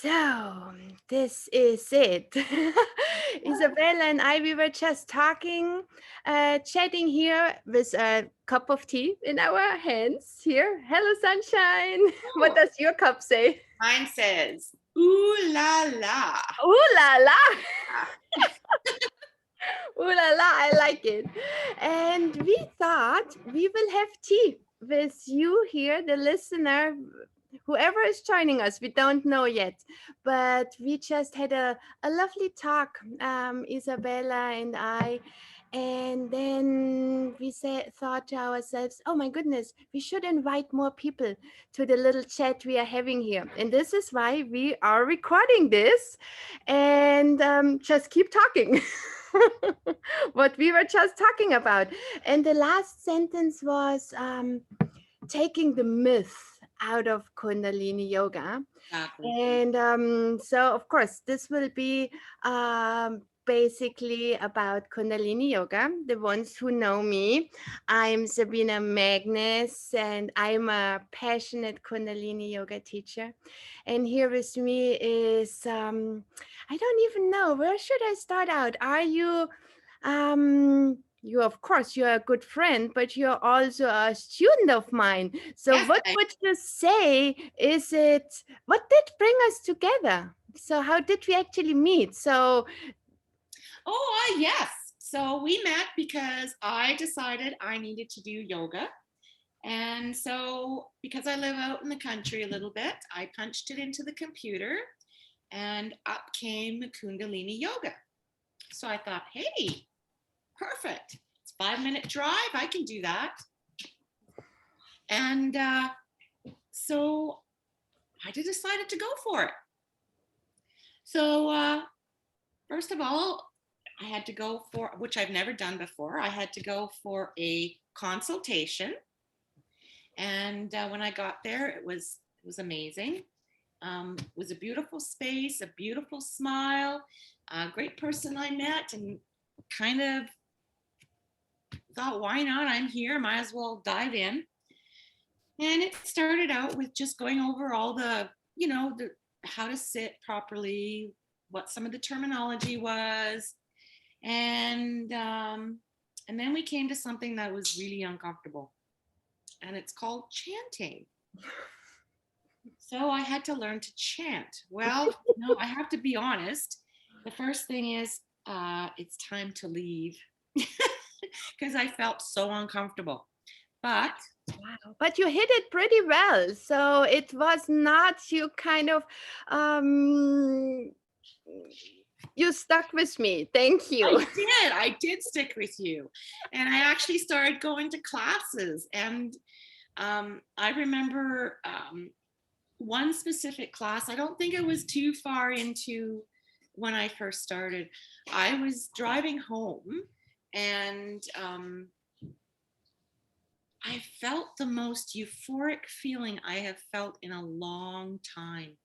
So, this is it. Isabella and I, we were just talking, chatting here with a cup of tea in our hands here. Hello, sunshine. What Oh, does your cup say? mine says, ooh la la. Ooh la la. Ah, Ooh la la, I like it. And we thought we will have tea with you here, the listener, whoever is joining us. We don't know yet, but we just had a lovely talk, Isabella and I. And then we thought to ourselves, oh my goodness, we should invite more people to the little chat we are having here. And this is why we are recording this and just keep talking. What we were just talking about. And the last sentence was taking the myth out of Kundalini Yoga. exactly. And so, of course, this will be basically about Kundalini Yoga. The ones who know me, I'm Sabina Magnus, and I'm a passionate Kundalini Yoga teacher. And here with me is, I don't even know, where should I start out? Are you? You, of course, you're a good friend, but you're also a student of mine. So, Yes, what would you say? Is it what did bring us together? So, how did we actually meet? So, yes. So we met because I decided I needed to do yoga. And so, because I live out in the country a little bit, I punched it into the computer and up came Kundalini Yoga. So I thought, hey, perfect. It's 5 minute drive. I can do that. And so I decided to go for it. So, first of all, I had to go for, which I've never done before, I had to go for a consultation. And when I got there, it was amazing. It was a beautiful space, a beautiful smile, a great person I met, and kind of thought, why not? I'm here, might as well dive in. And it started out with just going over all the how to sit properly, what some of the terminology was, and then we came to something that was really uncomfortable, and it's called chanting. So I had to learn to chant. Well, no, I have to be honest. The first thing is, it's time to leave because I felt so uncomfortable. But wow, but you hit it pretty well. So, it was not you kind of um, you stuck with me. Thank I you. did. I did stick with you. And I actually started going to classes. And I remember one specific class, I don't think it was too far into when I first started. I was driving home and I felt the most euphoric feeling I have felt in a long time.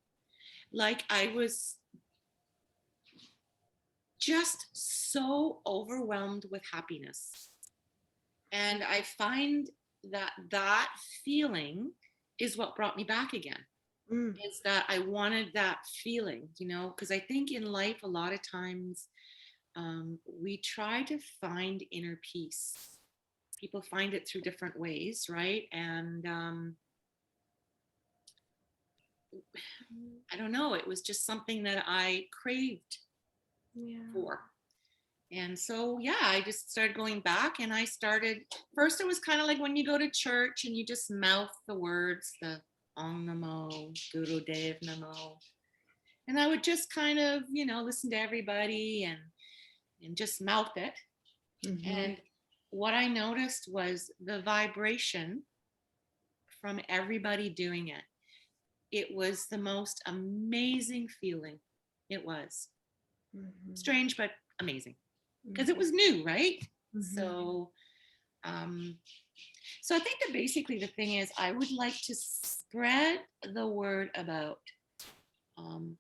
Like I was just so overwhelmed with happiness. And I find that that feeling is what brought me back again. Mm, Is that I wanted that feeling, because I think in life, a lot of times we try to find inner peace. People find it through different ways, right? And I don't know, it was just something that I craved yeah. for. And so, yeah, I just started going back and I started. First, it was kind of like when you go to church and you just mouth the words, the Om Namo, Guru Dev Namo. And I would just kind of, listen to everybody and just mouth it. Mhm. And what I noticed was the vibration from everybody doing it. It was the most amazing feeling. It was Mhm. strange, but amazing because it Mhm. was new, right? Mhm. So, um, so I think that basically the thing is, I would like to spread the word about um,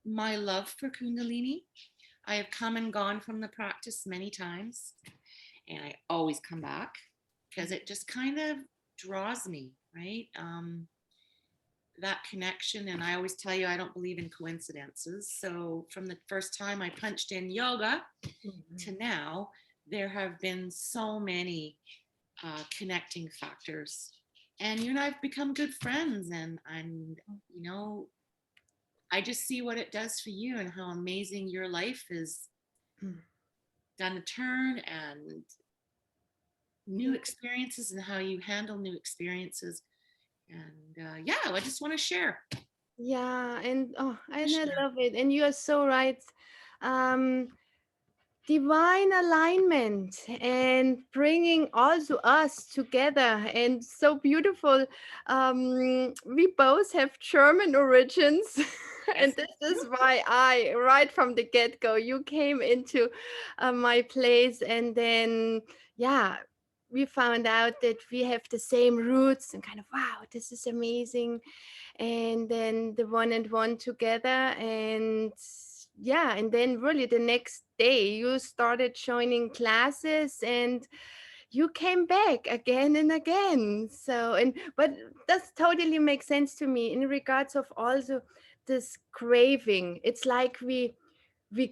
my love for Kundalini. I have come and gone from the practice many times, and I always come back because it just kind of draws me, right? that connection. And I always tell you, I don't believe in coincidences. So from the first time I punched in yoga to now, there have been so many connecting factors. And you and I've become good friends. And you know, I just see what it does for you and how amazing your life has done a turn, and new experiences and how you handle new experiences. And yeah, I just want to share. Yeah, and and I Share. love it. And you are so right. Um, Divine alignment and bringing also us together, and so beautiful. We both have German origins. Yes, And this is why I, right from the get-go, you came into my place, and then yeah, we found out that we have the same roots, and kind of, wow, this is amazing. And then the one and one together, and yeah, and then really the next day you started joining classes, and you came back again and again. So, and but that's totally makes sense to me in regards of also this craving. It's like we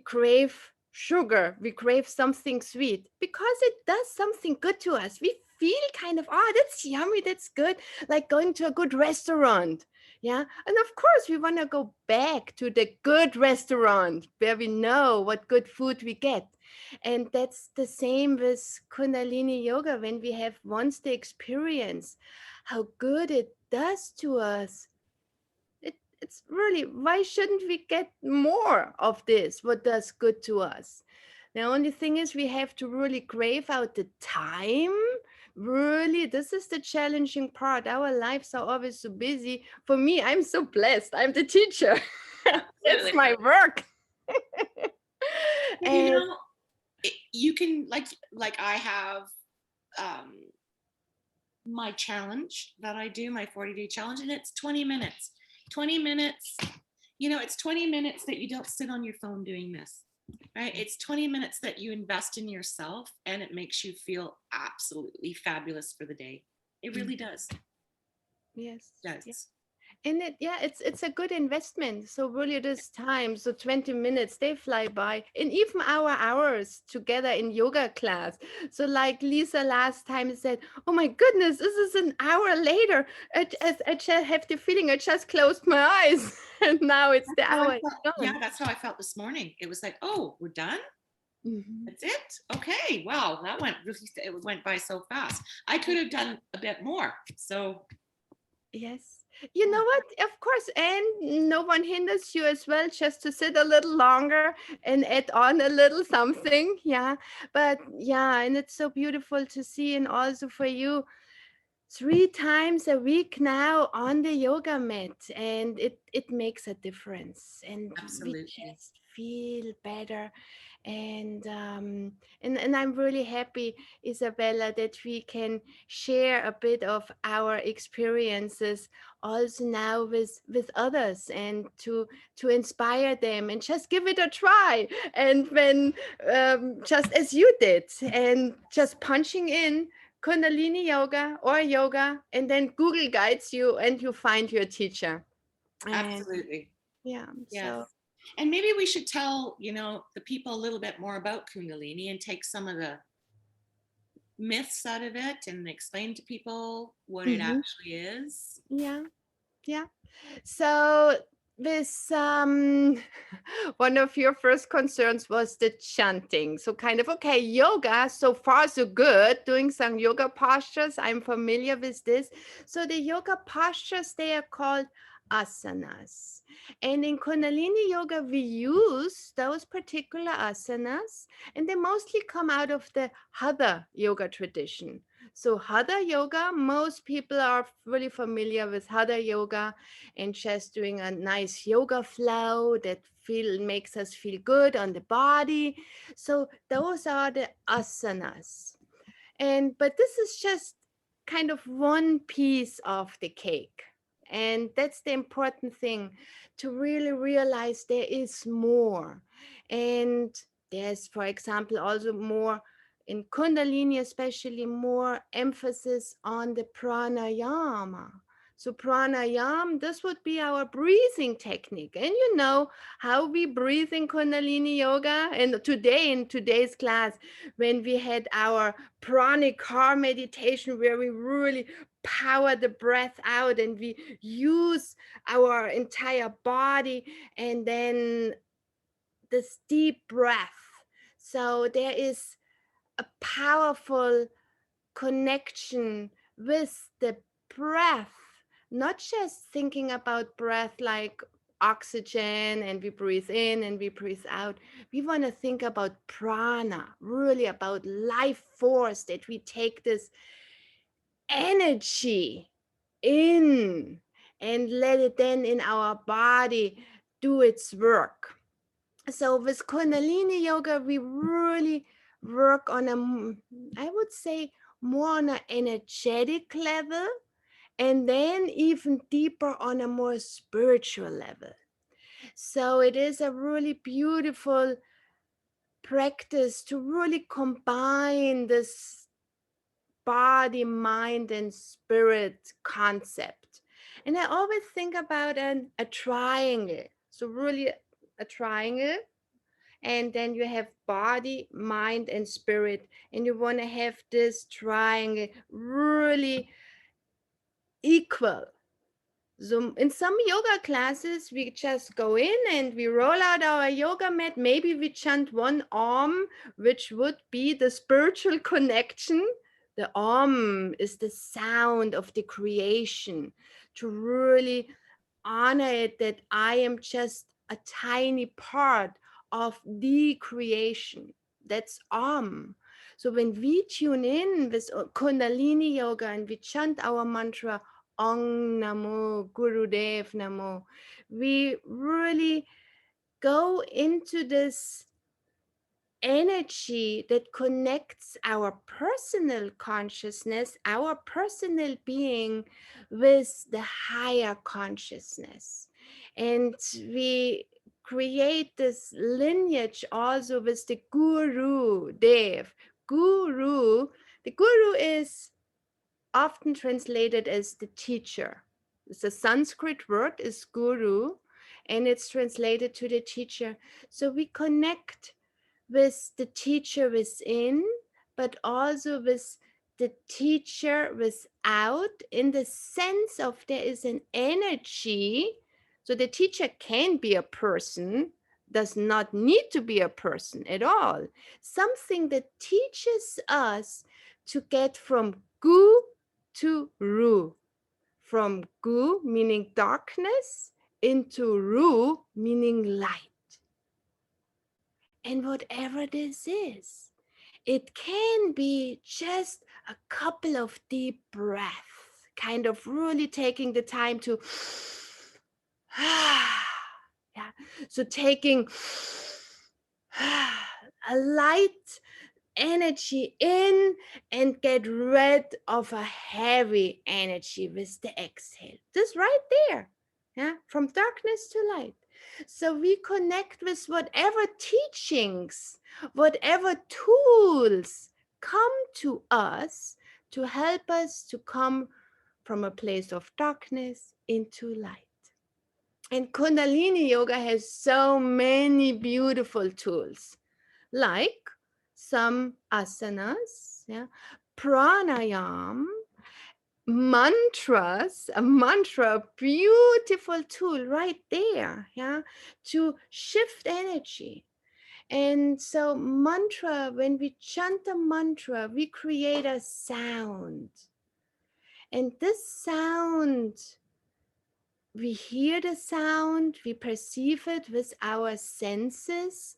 crave sugar, we crave something sweet because it does something good to us. We feel kind of, oh, that's yummy, that's good, like going to a good restaurant. Yeah. And of course, we want to go back to the good restaurant where we know what good food we get. And that's the same with Kundalini Yoga. When we have once the experience, how good it does to us, it's really, why shouldn't we get more of this what does good to us? The only thing is we have to really crave out the time. Really, this is the challenging part. Our lives are always so busy. For me, I'm so blessed, I'm the teacher. It's absolutely. my work. But you And know, you can like I have um, my challenge that I do, my 40-day challenge, and it's 20 minutes. 20 minutes, you know, it's 20 minutes that you don't sit on your phone doing this, right? It's 20 minutes that you invest in yourself, and it makes you feel absolutely fabulous for the day. It really does. yes, yeah. Does. And it, yeah, it's a good investment. So really this time, so 20 minutes, they fly by. And even our hours together in yoga class. So like Lisa last time said, oh my goodness, this is an hour later. I just have the feeling I just closed my eyes. And now it's the That's how I hour felt. Yeah, gone. that's how I felt this morning. It was like, oh, we're done. Mhm. That's it. Okay. Wow, that went really. It went by so fast. I could have done a bit more. So Yes. You yeah, know what? Of course, and no one hinders you as well just to sit a little longer and add on a little something. Yeah. But yeah, and it's so beautiful to see, and also for you, 3 times a week now on the yoga mat, and it makes a difference, and we absolutely. just feel better. And and I'm really happy, Isabella, that we can share a bit of our experiences also now with others, and to inspire them and just give it a try. And when just as you did, and just punching in Kundalini yoga or yoga, and then Google guides you and you find your teacher. And Absolutely. yeah, Yes. so And maybe we should tell, you know, the people a little bit more about Kundalini and take some of the myths out of it and explain to people what it mhm, actually is. yeah, yeah. So this one of your first concerns was the chanting. So kind of, okay, yoga, so far so good, doing some yoga postures. I'm familiar with this. So the yoga postures, they are called asanas. And in Kundalini yoga, we use those particular asanas, and they mostly come out of the Hatha yoga tradition. So Hatha yoga, most people are really familiar with Hatha yoga, and just doing a nice yoga flow that feel makes us feel good on the body. So those are the asanas. And but this is just kind of one piece of the cake. And that's the important thing, to really realize there is more. And there's, for example, also more in Kundalini, especially more emphasis on the pranayama. So pranayam, this would be our breathing technique. And you know how we breathe in Kundalini Yoga. And today, in today's class, when we had our pranic car meditation, where we really power the breath out and we use our entire body, and then this deep breath. So there is a powerful connection with the breath, not just thinking about breath like oxygen and we breathe in and we breathe out. We want to think about prana, really about life force, that we take this energy in and let it then in our body do its work. So with Kundalini Yoga, we really work on I would say, more on an energetic level, and then even deeper on a more spiritual level. So it is a really beautiful practice to really combine this body, mind, and spirit concept. And I always think about a triangle. So really a triangle, and then you have body, mind, and spirit, and you want to have this triangle really equal. So in some yoga classes, we just go in and we roll out our yoga mat. Maybe we chant one arm, which would be the spiritual connection. The Om is the sound of the creation, to really honor it, that I am just a tiny part of the creation. That's Om. So when we tune in with Kundalini Yoga and we chant our mantra Ong Namo Gurudev Namo, we really go into this energy that connects our personal consciousness, our personal being, with the higher consciousness. And we create this lineage also with the Guru Dev. Guru, the Guru is often translated as the teacher. It's a Sanskrit word, is Guru, and it's translated to the teacher. So we connect with the teacher within, but also with the teacher without, in the sense of there is an energy. So the teacher can be a person, does not need to be a person at all. Something that teaches us to get from gu to ru, from gu meaning darkness into ru meaning light. And whatever this is, it can be just a couple of deep breaths, kind of really taking the time to, yeah. So taking a light energy in and get rid of a heavy energy with the exhale. Just right there. Yeah, from darkness to light. So we connect with whatever teachings, whatever tools come to us to help us to come from a place of darkness into light. And Kundalini Yoga has so many beautiful tools, like some asanas, yeah, pranayam, mantras, a mantra, beautiful tool right there, yeah, to shift energy. And so mantra, when we chant a mantra, we create a sound. And this sound, we hear the sound, we perceive it with our senses,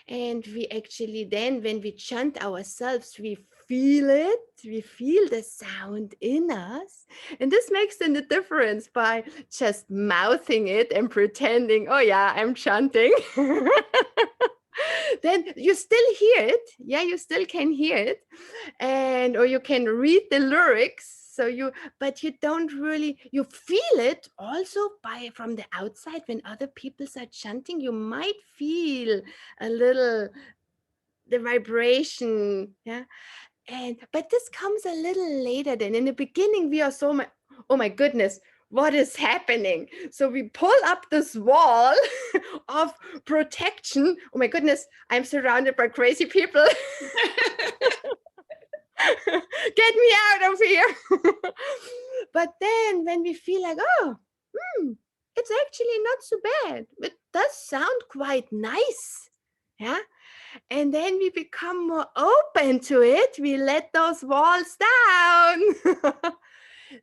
and we actually then, when we chant ourselves, we feel it, we feel the sound in us. And this makes then the difference by just mouthing it and pretending, oh yeah, I'm chanting. Then you still hear it, yeah, you still can hear it, and or you can read the lyrics, so you, but you don't really, you feel it also by from the outside. When other people are chanting, you might feel a little the vibration, yeah. And but this comes a little later. Then in the beginning we are so oh my goodness, what is happening? So we pull up this wall of protection. Oh my goodness, I'm surrounded by crazy people. Get me out of here. But then when we feel like, oh, it's actually not so bad. It does sound quite nice. Yeah. And then we become more open to it. We let those walls down.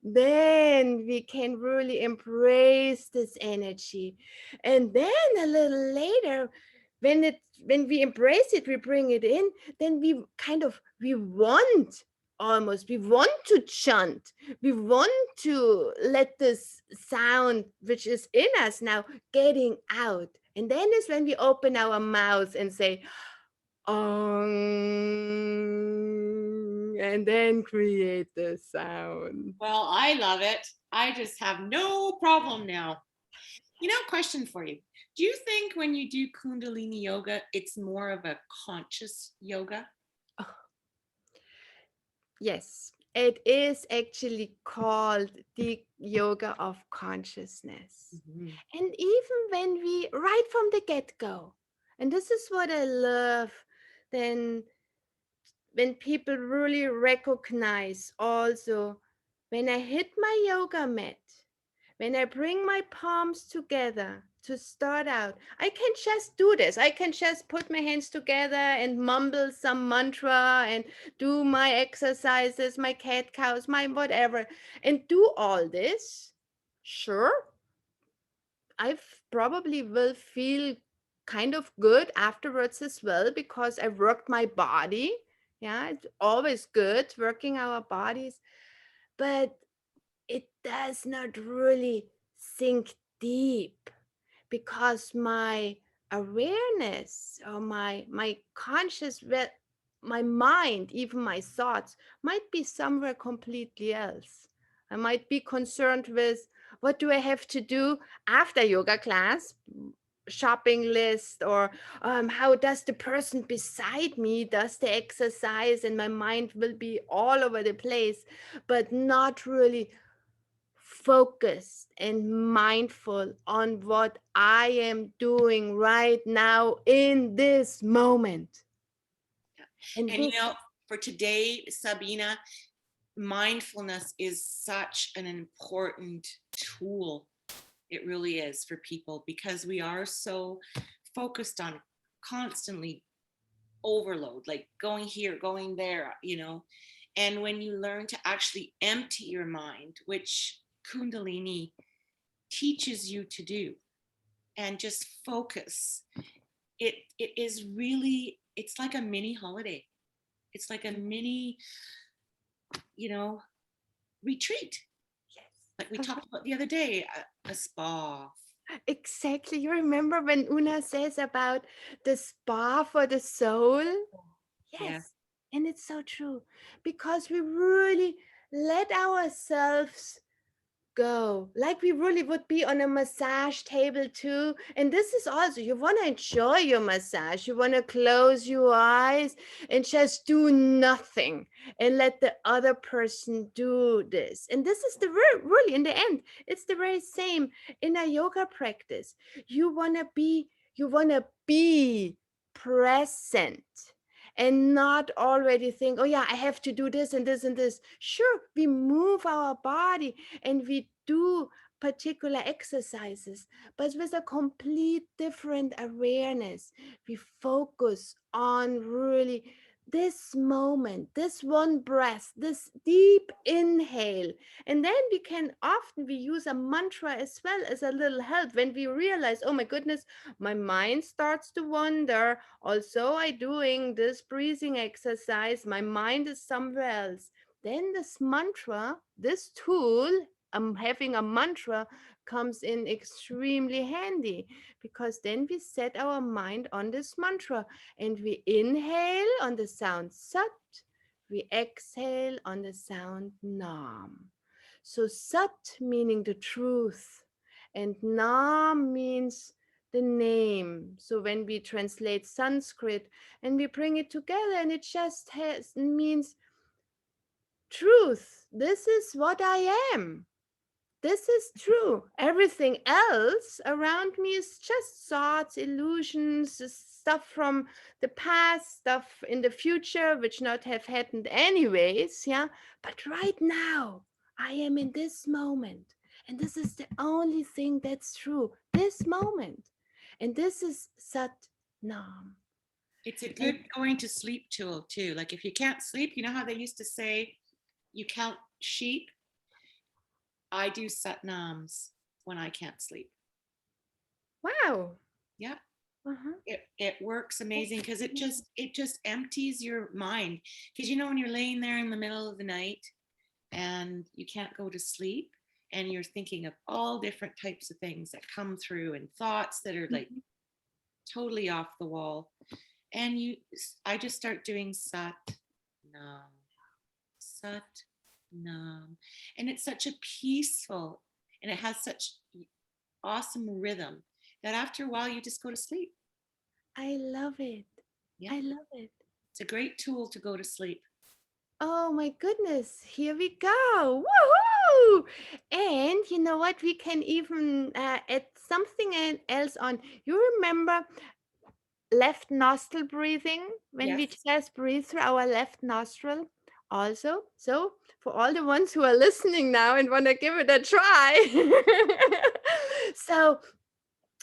Then we can really embrace this energy. And then a little later, when we embrace it, we bring it in, then we want to chant. We want to let this sound which is in us now getting out. And then is when we open our mouths and say, and then create the sound. Well, I love it. I just have no problem now. Question for you. Do you think when you do Kundalini yoga, it's more of a conscious yoga? Oh, yes, it is actually called the yoga of consciousness. Mm-hmm. And even when we, right from the get go, and this is what I love, then when people really recognize also when I hit my yoga mat, when I bring my palms together to start out, I can just do this. I can just put my hands together and mumble some mantra and do my exercises, my cat cows, my whatever, and do all this. Sure, probably will feel kind of good afterwards as well because I worked my body. Yeah, it's always good working our bodies, but it does not really sink deep because my awareness or my conscious my mind, even my thoughts, might be somewhere completely else. I might be concerned with what do I have to do after yoga class, shopping list, or how does the person beside me does the exercise, and my mind will be all over the place, but not really focused and mindful on what I am doing right now in this moment. And And this, for today, Sabina, mindfulness is such an important tool. It really is for people because we are so focused on constantly overload, like going here, going there, And when you learn to actually empty your mind, which Kundalini teaches you to do, and just focus, it is really, it's like a mini holiday. It's like a mini, you know, retreat. Like we yes. talked about the other day, a spa. Exactly. You remember when Una says about the spa for the soul? Yeah. Yes. And it's so true because we really let ourselves go like we really would be on a massage table too. And this is also, you want to enjoy your massage, you want to close your eyes and just do nothing and let the other person do this. And this is the really, in the end, it's the very same in a yoga practice. You want to be present and not already think, oh yeah, I have to do this and this and this. Sure, we move our body and we do particular exercises, but with a complete different awareness. We focus on really this moment, this one breath, this deep inhale. And then we use a mantra as well as a little help when we realize, oh my goodness, my mind starts to wander. Also, I doing this breathing exercise, my mind is somewhere else. Then this mantra, this tool, having a mantra comes in extremely handy because then we set our mind on this mantra and we inhale on the sound sat, we exhale on the sound nam. So sat meaning the truth and nam means the name. So when we translate Sanskrit and we bring it together and it just means truth. This is what I am. this is true. Everything else around me is just thoughts, illusions, stuff from the past, stuff in the future, which not have happened anyways. Yeah. But right now, I am in this moment. And this is the only thing that's true. This moment. And this is Sat Nam. It's a And good going to sleep tool too. Like if you can't sleep, you know how they used to say you count sheep? I do satnams when I can't sleep. wow. Yeah. Uh-huh. It works amazing because it just empties your mind. Because when you're laying there in the middle of the night and you can't go to sleep and you're thinking of all different types of things that come through and thoughts that are like totally off the wall, and I just start doing nam, sat nam, and it's such a peaceful, and it has such awesome rhythm that after a while you just go to sleep. I love it. Yeah, I love it. it's a great tool to go to sleep. Oh my goodness, here we go. Woohoo! And you know what? We can even add something else on. You remember left nostril breathing when Yes. we just breathe through our left nostril? Also, so for all the ones who are listening now and want to give it a try. So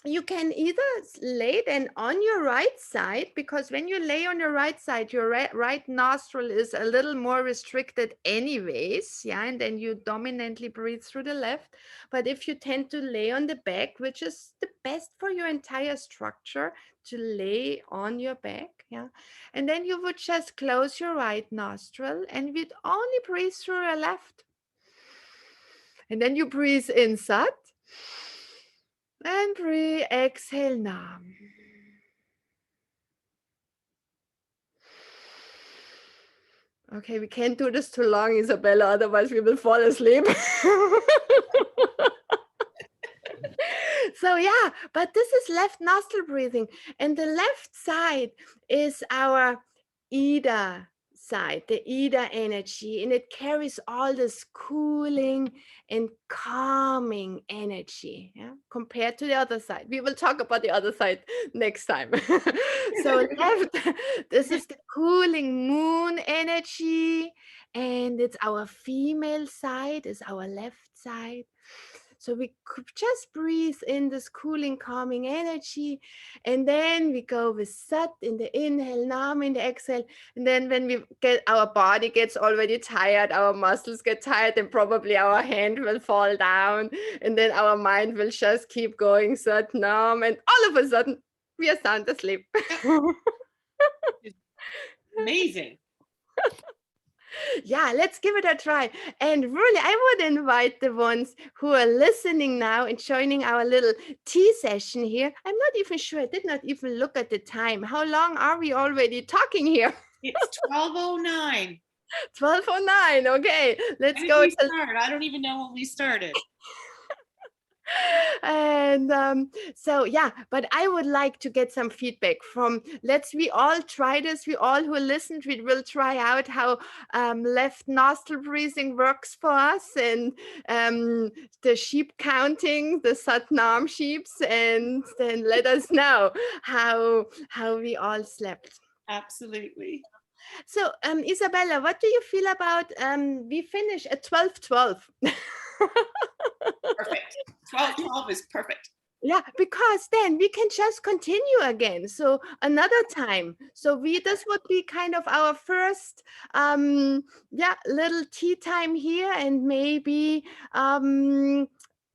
you can either lay then on your right side, because when you lay on your right side, your right nostril is a little more restricted anyways, yeah, and then you dominantly breathe through the left. But if you tend to lay on the back, which is the best for your entire structure, to lay on your back, yeah, and then you would just close your right nostril and we'd only breathe through your left, and then you breathe in Sat. And breathe, exhale, Nam. Okay, we can't do this too long, Isabella, otherwise we will fall asleep. So yeah, but this is left nostril breathing. And the left side is our Ida side, the Ida energy, and it carries all this cooling and calming energy, yeah, compared to the other side. We will talk about the other side next time. So left, this is the cooling moon energy, and it's our female side, is our left side. So we could just breathe in this cooling, calming energy. And then we go with Sat in the inhale, Nam in the exhale. And then when our body gets already tired, our muscles get tired, and probably our hand will fall down. And then our mind will just keep going, Sat, Nam. And all of a sudden, we are sound asleep. Amazing. Yeah, let's give it a try. And really, I would invite the ones who are listening now and joining our little tea session here. I'm not even sure. I did not even look at the time. How long are we already talking here? It's 12:09. 12:09. Okay, let's When did go we till start? I don't even know when we started. and so yeah, but I would like to get some feedback from, we all try this, we all who listened, we will try out how left nostril breathing works for us, and the sheep counting, the Satnam sheeps, and then let us know how we all slept. Absolutely. So Isabella, what do you feel about we finish at 12:12? Perfect. 12:12 is perfect. Yeah, because then we can just continue again. So another time. So this would be kind of our first little tea time here, and maybe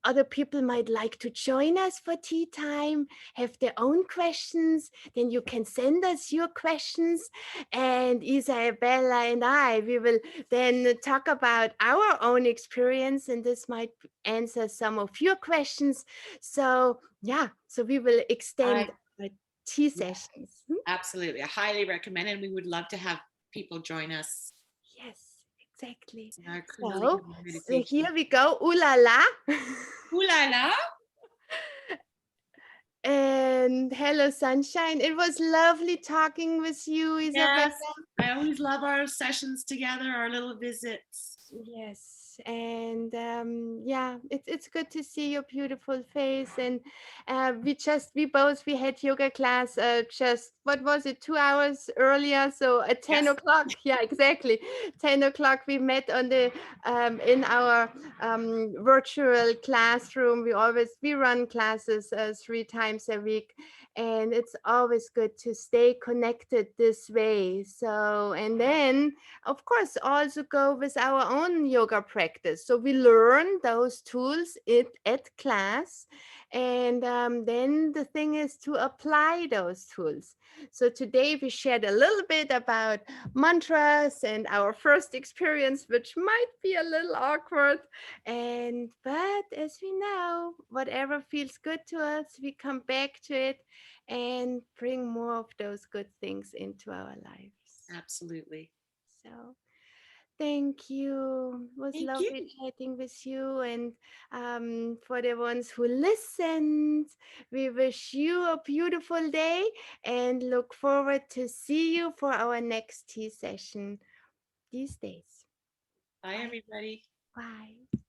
other people might like to join us for tea time, have their own questions. Then you can send us your questions, and Isabella and we will then talk about our own experience, and this might answer some of your questions. So yeah, so we will extend our tea Yeah, sessions. absolutely. I highly recommend it. And we would love to have people join us Yes, exactly. in our Kundalini So, Yoga so meditation. here we go. Ooh la la. Ooh la la. And hello, sunshine. It was lovely talking with you, Isabella. Yes. I always love our sessions together, our little visits. Yes, And yeah, it's good to see your beautiful face. And we had yoga class just, what was it, 2 hours earlier, so at 10 Yes. o'clock. Yeah, exactly. 10 o'clock we met on the in our virtual classroom. We run classes 3 times a week, and it's always good to stay connected this way. So, and then of course also go with our own yoga practice, so we learn those tools at class. And then the thing is to apply those tools. So today we shared a little bit about mantras and our first experience, which might be a little awkward. And but as we know, whatever feels good to us, we come back to it and bring more of those good things into our lives. Absolutely. So thank you. It was Thank you. lovely chatting with you. And for the ones who listened, we wish you a beautiful day and look forward to see you for our next tea session these days. Bye, Bye. everybody. Bye.